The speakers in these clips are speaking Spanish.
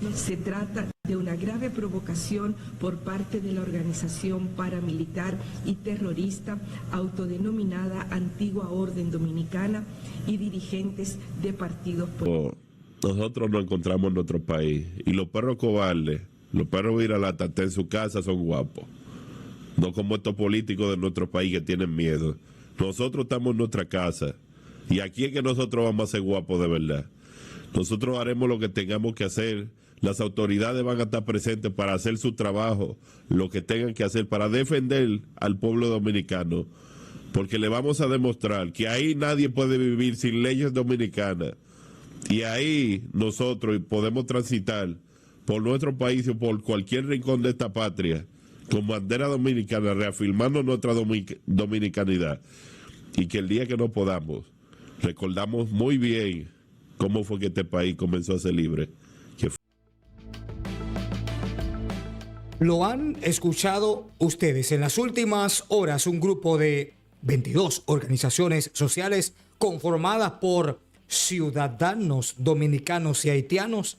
Se trata de una grave provocación por parte de la organización paramilitar y terrorista autodenominada Antigua Orden Dominicana y dirigentes de partidos políticos. Nosotros nos encontramos en nuestro país y los perros cobardes, los perros viralatas en su casa son guapos. No como estos políticos de nuestro país que tienen miedo. Nosotros estamos en nuestra casa y aquí es que nosotros vamos a ser guapos de verdad. Nosotros haremos lo que tengamos que hacer. Las autoridades van a estar presentes para hacer su trabajo, lo que tengan que hacer para defender al pueblo dominicano, porque le vamos a demostrar que ahí nadie puede vivir sin leyes dominicanas y ahí nosotros podemos transitar por nuestro país o por cualquier rincón de esta patria con bandera dominicana, reafirmando nuestra dominicanidad, y que el día que no podamos, recordamos muy bien cómo fue que este país comenzó a ser libre. Lo han escuchado ustedes. En las últimas horas, un grupo de 22 organizaciones sociales conformadas por ciudadanos dominicanos y haitianos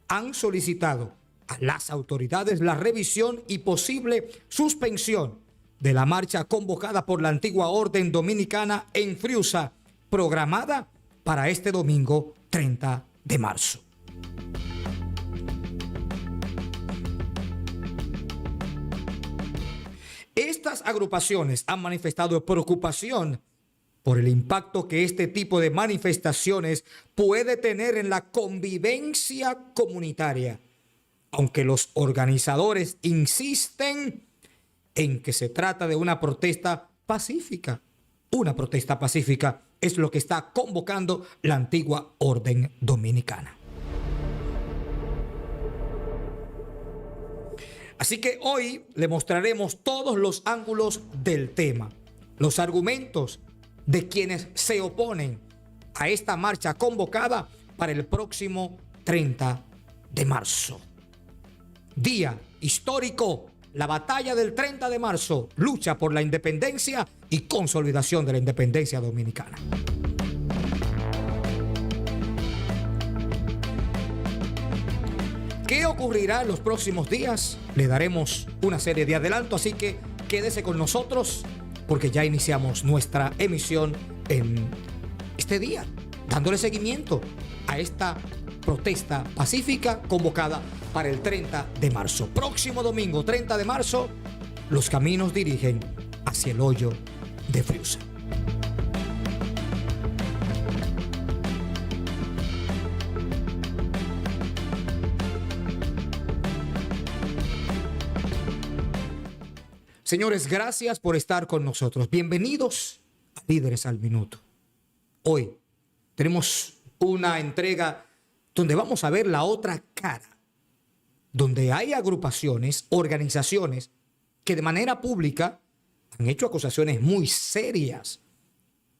han solicitado a las autoridades la revisión y posible suspensión de la marcha convocada por la Antigua Orden Dominicana en Friusa, programada para este domingo 30 de marzo. Estas agrupaciones han manifestado preocupación por el impacto que este tipo de manifestaciones puede tener en la convivencia comunitaria, aunque los organizadores insisten en que se trata de una protesta pacífica. Una protesta pacífica es lo que está convocando la Antigua Orden Dominicana. Así que hoy le mostraremos todos los ángulos del tema, los argumentos de quienes se oponen a esta marcha convocada para el próximo 30 de marzo. Día histórico, la batalla del 30 de marzo, lucha por la independencia y consolidación de la independencia dominicana. ¿Qué ocurrirá en los próximos días? Le daremos una serie de adelantos, así que quédese con nosotros porque ya iniciamos nuestra emisión en este día, dándole seguimiento a esta protesta pacífica convocada para el 30 de marzo. Próximo domingo, 30 de marzo, los caminos dirigen hacia el hoyo de Friusa. Señores, gracias por estar con nosotros. Bienvenidos a Líderes al Minuto. Hoy tenemos una entrega donde vamos a ver la otra cara, donde hay agrupaciones, organizaciones que de manera pública han hecho acusaciones muy serias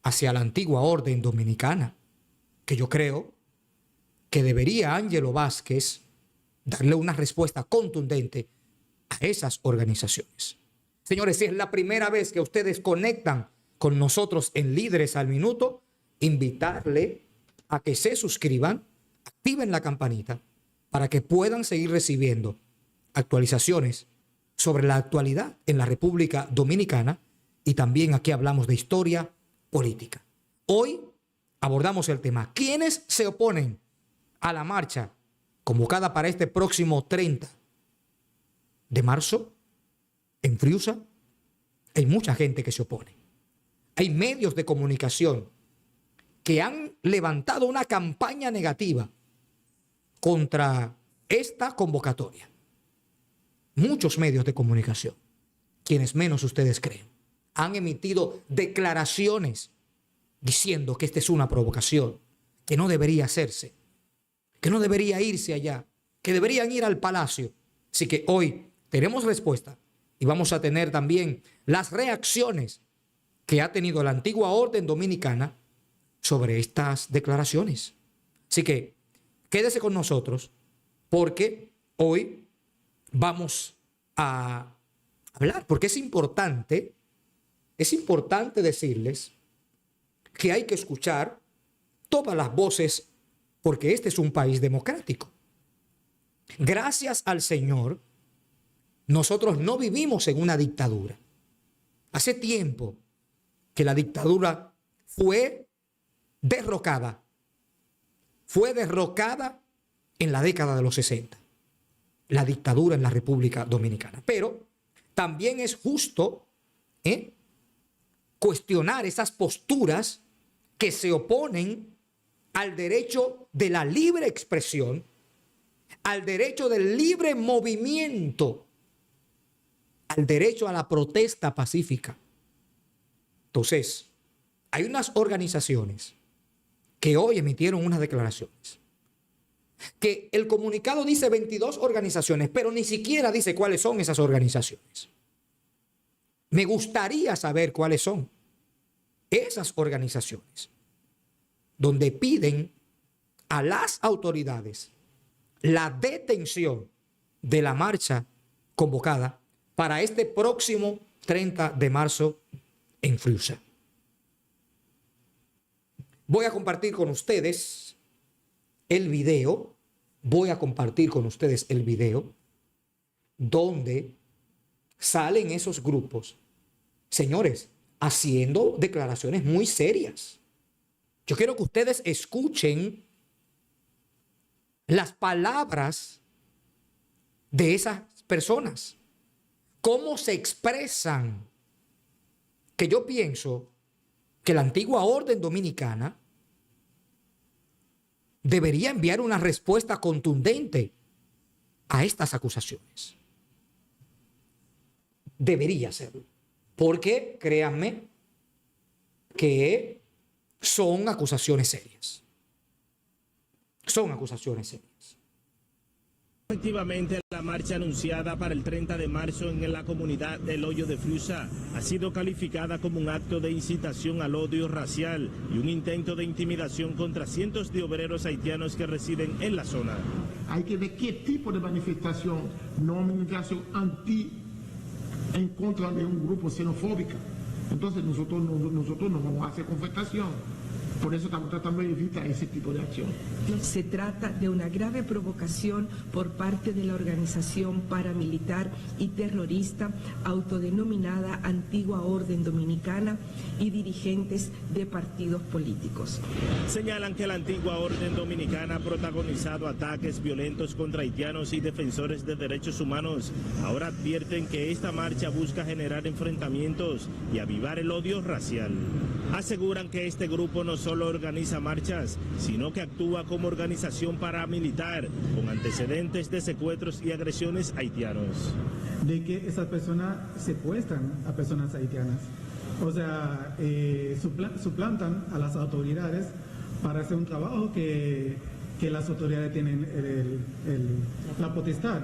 hacia la Antigua Orden Dominicana, que yo creo que debería Ángelo Vázquez darle una respuesta contundente a esas organizaciones. Señores, si es la primera vez que ustedes conectan con nosotros en Líderes al Minuto, invitarle a que se suscriban, activen la campanita para que puedan seguir recibiendo actualizaciones sobre la actualidad en la República Dominicana, y también aquí hablamos de historia política. Hoy abordamos el tema: ¿quiénes se oponen a la marcha convocada para este próximo 30 de marzo? En Friusa hay mucha gente que se opone. Hay medios de comunicación que han levantado una campaña negativa contra esta convocatoria. Muchos medios de comunicación, quienes menos ustedes creen, han emitido declaraciones diciendo que esta es una provocación, que no debería hacerse, que no debería irse allá, que deberían ir al palacio. Así que hoy tenemos respuesta. Y vamos a tener también las reacciones que ha tenido la Antigua Orden Dominicana sobre estas declaraciones. Así que quédese con nosotros porque hoy vamos a hablar, porque es importante decirles que hay que escuchar todas las voces, porque este es un país democrático. Gracias al Señor, nosotros no vivimos en una dictadura. Hace tiempo que la dictadura fue derrocada. Fue derrocada en la década de los 60. La dictadura en la República Dominicana. Pero también es justo cuestionar esas posturas que se oponen al derecho de la libre expresión, al derecho del libre movimiento, al derecho a la protesta pacífica. Entonces, hay unas organizaciones que hoy emitieron unas declaraciones, que el comunicado dice 22 organizaciones, pero ni siquiera dice cuáles son esas organizaciones. Me gustaría saber cuáles son esas organizaciones, donde piden a las autoridades la detención de la marcha convocada para este próximo 30 de marzo en Flusa. Voy a compartir con ustedes el video. Donde salen esos grupos, señores, haciendo declaraciones muy serias. Yo quiero que ustedes escuchen las palabras de esas personas, cómo se expresan, que yo pienso que la antigua orden dominicana debería enviar una respuesta contundente a estas acusaciones. Debería hacerlo. Porque, créanme, que son acusaciones serias. Son acusaciones serias. Efectivamente, la marcha anunciada para el 30 de marzo en la comunidad del Hoyo de Flusa ha sido calificada como un acto de incitación al odio racial y un intento de intimidación contra cientos de obreros haitianos que residen en la zona. Hay que ver qué tipo de manifestación, no manifestación en contra de un grupo xenofóbico. Entonces nosotros no vamos a hacer confrontación. Por eso estamos tratando de evitar ese tipo de acción. Se trata de una grave provocación por parte de la organización paramilitar y terrorista autodenominada Antigua Orden Dominicana y dirigentes de partidos políticos. Señalan que la Antigua Orden Dominicana ha protagonizado ataques violentos contra haitianos y defensores de derechos humanos. Ahora advierten que esta marcha busca generar enfrentamientos y avivar el odio racial. Aseguran que este grupo no solo organiza marchas, sino que actúa como organización paramilitar con antecedentes de secuestros y agresiones haitianos. De que esas personas secuestran a personas haitianas, o sea, suplantan a las autoridades para hacer un trabajo que las autoridades tienen la potestad.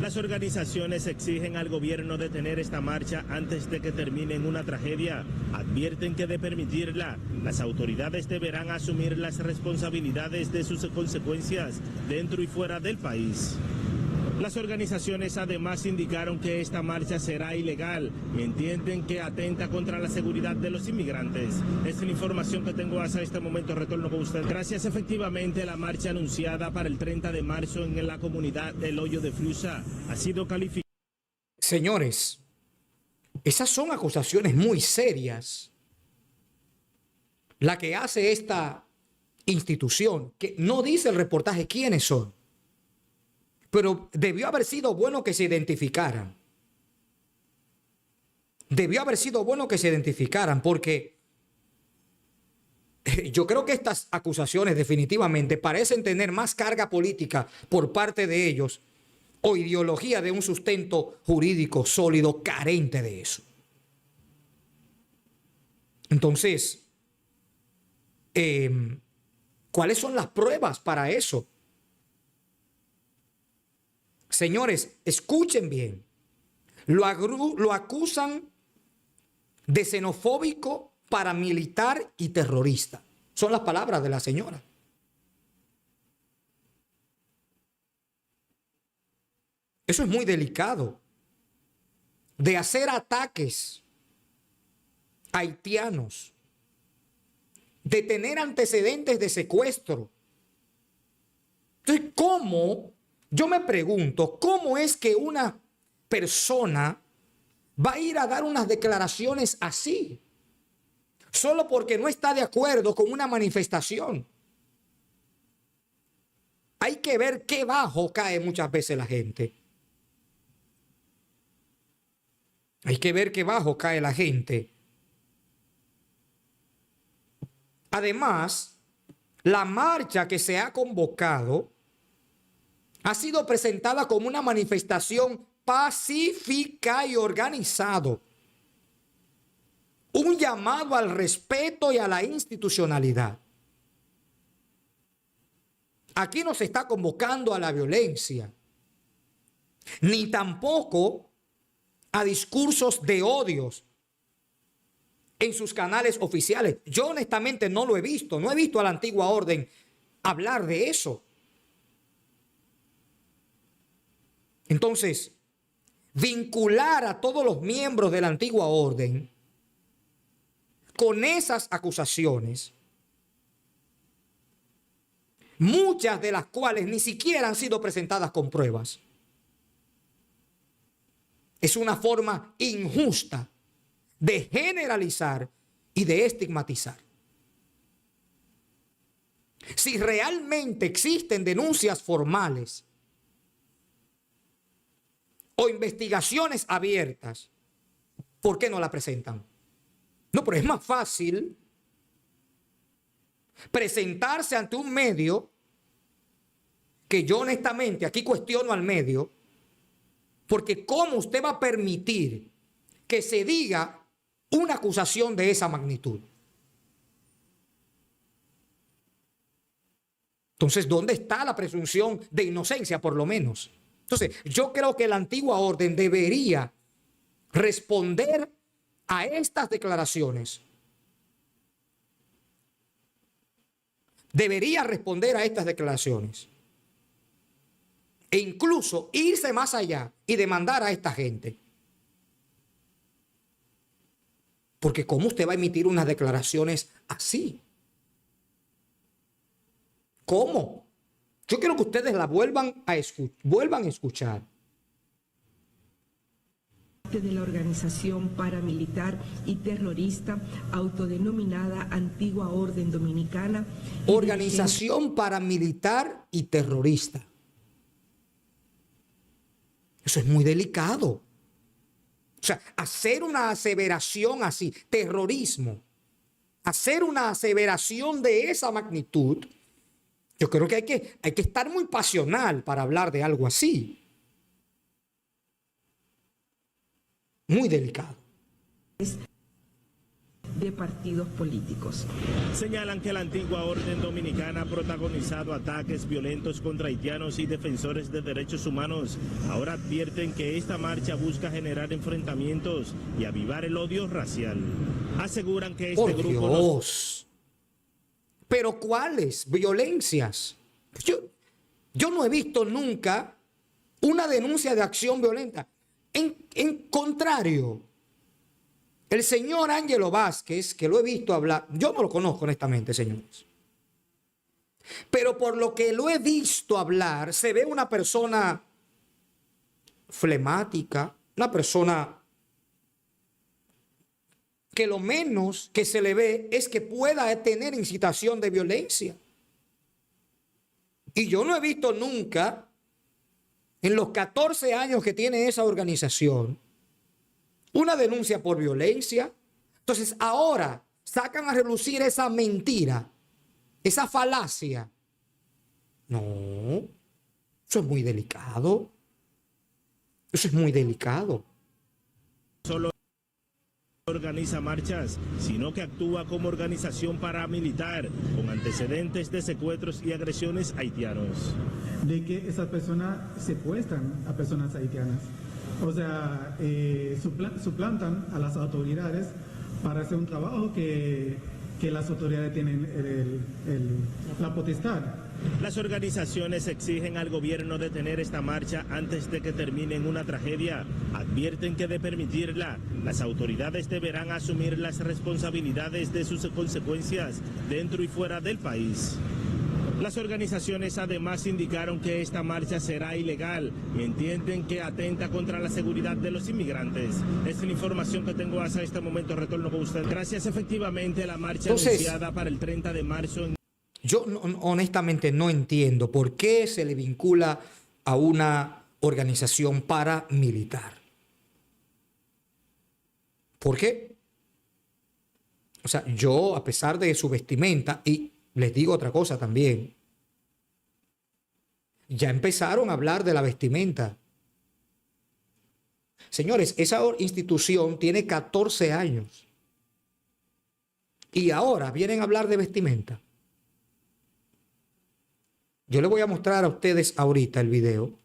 Las organizaciones exigen al gobierno detener esta marcha antes de que termine en una tragedia. Advierten que de permitirla, las autoridades deberán asumir las responsabilidades de sus consecuencias dentro y fuera del país. Las organizaciones además indicaron que esta marcha será ilegal y entienden que atenta contra la seguridad de los inmigrantes. Esta es la información que tengo hasta este momento. Retorno con usted. Gracias. Efectivamente, la marcha anunciada para el 30 de marzo en la comunidad del Hoyo de Flusa ha sido calificada. Señores, esas son acusaciones muy serias. La que hace esta institución, que no dice el reportaje quiénes son. Pero debió haber sido bueno que se identificaran. Debió haber sido bueno que se identificaran porque yo creo que estas acusaciones definitivamente parecen tener más carga política por parte de ellos o ideología de un sustento jurídico sólido carente de eso. Entonces, ¿cuáles son las pruebas para eso? Señores, escuchen bien. Lo acusan de xenofóbico, paramilitar y terrorista. Son las palabras de la señora. Eso es muy delicado. De hacer ataques a haitianos, de tener antecedentes de secuestro. Entonces, ¿cómo yo me pregunto, ¿cómo es que una persona va a ir a dar unas declaraciones así? Solo porque no está de acuerdo con una manifestación. Hay que ver qué bajo cae muchas veces la gente. Hay que ver qué bajo cae la gente. Además, la marcha que se ha convocado ha sido presentada como una manifestación pacífica y organizado. Un llamado al respeto y a la institucionalidad. Aquí no se está convocando a la violencia, ni tampoco a discursos de odios en sus canales oficiales. Yo honestamente no lo he visto, no he visto a la antigua orden hablar de eso. Entonces, vincular a todos los miembros de la antigua orden con esas acusaciones, muchas de las cuales ni siquiera han sido presentadas con pruebas, es una forma injusta de generalizar y de estigmatizar. Si realmente existen denuncias formales o investigaciones abiertas, ¿por qué no la presentan? No, pero es más fácil presentarse ante un medio, que yo honestamente aquí cuestiono al medio, porque ¿cómo usted va a permitir que se diga una acusación de esa magnitud? Entonces, ¿dónde está la presunción de inocencia, por lo menos? Entonces, yo creo que la antigua orden debería responder a estas declaraciones. Debería responder a estas declaraciones. E incluso irse más allá y demandar a esta gente. Porque ¿cómo usted va a emitir unas declaraciones así? ¿Cómo? Yo quiero que ustedes la vuelvan a escuchar. De la organización paramilitar y terrorista autodenominada Antigua Orden Dominicana. Organización paramilitar y terrorista. Eso es muy delicado. O sea, hacer una aseveración así, terrorismo, hacer una aseveración de esa magnitud, yo creo que hay que estar muy pasional para hablar de algo así. Muy delicado. De partidos políticos. Señalan que la antigua orden dominicana ha protagonizado ataques violentos contra haitianos y defensores de derechos humanos. Ahora advierten que esta marcha busca generar enfrentamientos y avivar el odio racial. Aseguran que este Por grupo... Dios. ¿Pero cuáles violencias? Yo no he visto nunca una denuncia de acción violenta. En contrario, el señor Ángelo Vázquez, que lo he visto hablar, yo no lo conozco honestamente, señores, pero por lo que lo he visto hablar, se ve una persona flemática, una persona que lo menos que se le ve es que pueda tener incitación de violencia. Y yo no he visto nunca, en los 14 años que tiene esa organización, una denuncia por violencia. Entonces ahora sacan a relucir esa mentira, esa falacia. No, eso es muy delicado. Eso es muy delicado. Solo organiza marchas, sino que actúa como organización paramilitar con antecedentes de secuestros y agresiones haitianos. De que esas personas secuestran a personas haitianas. O sea, suplantan a las autoridades para hacer un trabajo que las autoridades tienen la potestad. Las organizaciones exigen al gobierno detener esta marcha antes de que termine en una tragedia. Advierten que de permitirla, las autoridades deberán asumir las responsabilidades de sus consecuencias dentro y fuera del país. Las organizaciones además indicaron que esta marcha será ilegal y entienden que atenta contra la seguridad de los inmigrantes. Esta es la información que tengo hasta este momento. Retorno con usted. Gracias. Efectivamente, la marcha anunciada para el 30 de marzo. Yo honestamente no entiendo por qué se le vincula a una organización paramilitar. ¿Por qué? O sea, yo, a pesar de su vestimenta, y les digo otra cosa también, ya empezaron a hablar de la vestimenta. Señores, esa institución tiene 14 años y ahora vienen a hablar de vestimenta. Yo les voy a mostrar a ustedes ahorita el video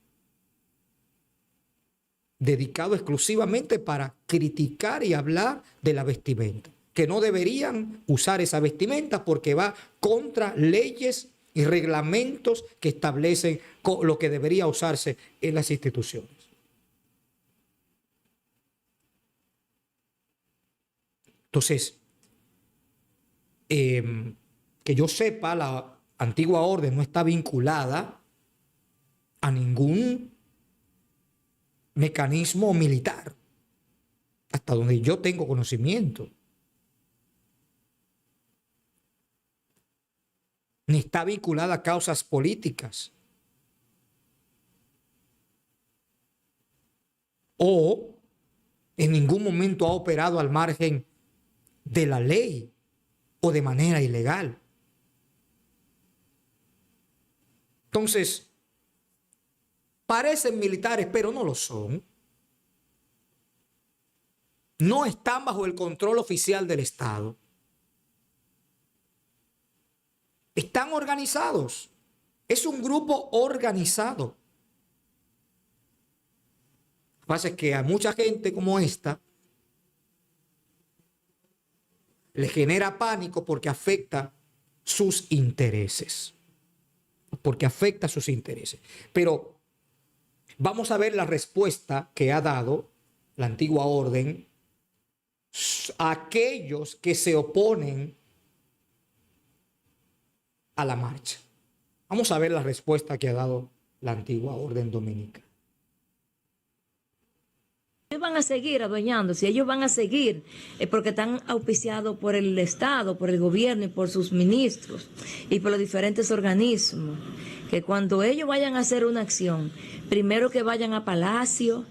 dedicado exclusivamente para criticar y hablar de la vestimenta, que no deberían usar esa vestimenta porque va contra leyes y reglamentos que establecen lo que debería usarse en las instituciones. Entonces, que yo sepa, la antigua orden no está vinculada a ningún mecanismo militar, hasta donde yo tengo conocimiento. Ni está vinculada a causas políticas. O en ningún momento ha operado al margen de la ley o de manera ilegal. Entonces, parecen militares, pero no lo son. No están bajo el control oficial del Estado. Están organizados. Es un grupo organizado. Lo que pasa es que a mucha gente como esta le genera pánico porque afecta sus intereses. Porque afecta sus intereses. Pero vamos a ver la respuesta que ha dado la antigua orden a aquellos que se oponen a la marcha. Vamos a ver la respuesta que ha dado la antigua orden dominicana. Ellos van a seguir adueñándose, ellos van a seguir porque están auspiciados por el Estado, por el gobierno y por sus ministros y por los diferentes organismos, que cuando ellos vayan a hacer una acción, primero que vayan a Palacio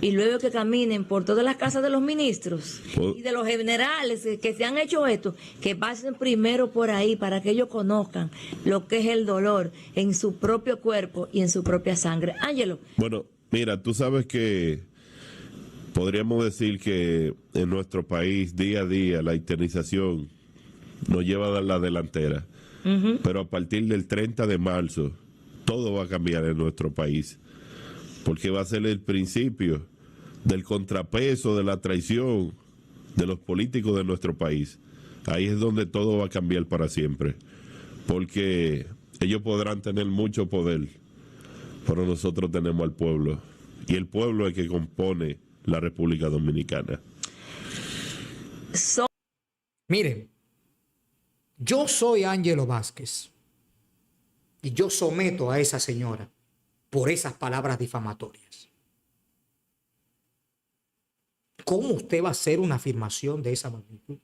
y luego que caminen por todas las casas de los ministros y de los generales que se han hecho esto, que pasen primero por ahí para que ellos conozcan lo que es el dolor en su propio cuerpo y en su propia sangre. Ángelo. Bueno, mira, tú sabes que podríamos decir que en nuestro país día a día la haitianización nos lleva a dar la delantera. Pero a partir del 30 de marzo todo va a cambiar en nuestro país, porque va a ser el principio del contrapeso, de la traición de los políticos de nuestro país. Ahí es donde todo va a cambiar para siempre, porque ellos podrán tener mucho poder, pero nosotros tenemos al pueblo, y el pueblo es el que compone la República Dominicana. Miren, yo soy Ángelo Vázquez y yo someto a esa señora por esas palabras difamatorias. ¿Cómo usted va a hacer una afirmación de esa magnitud?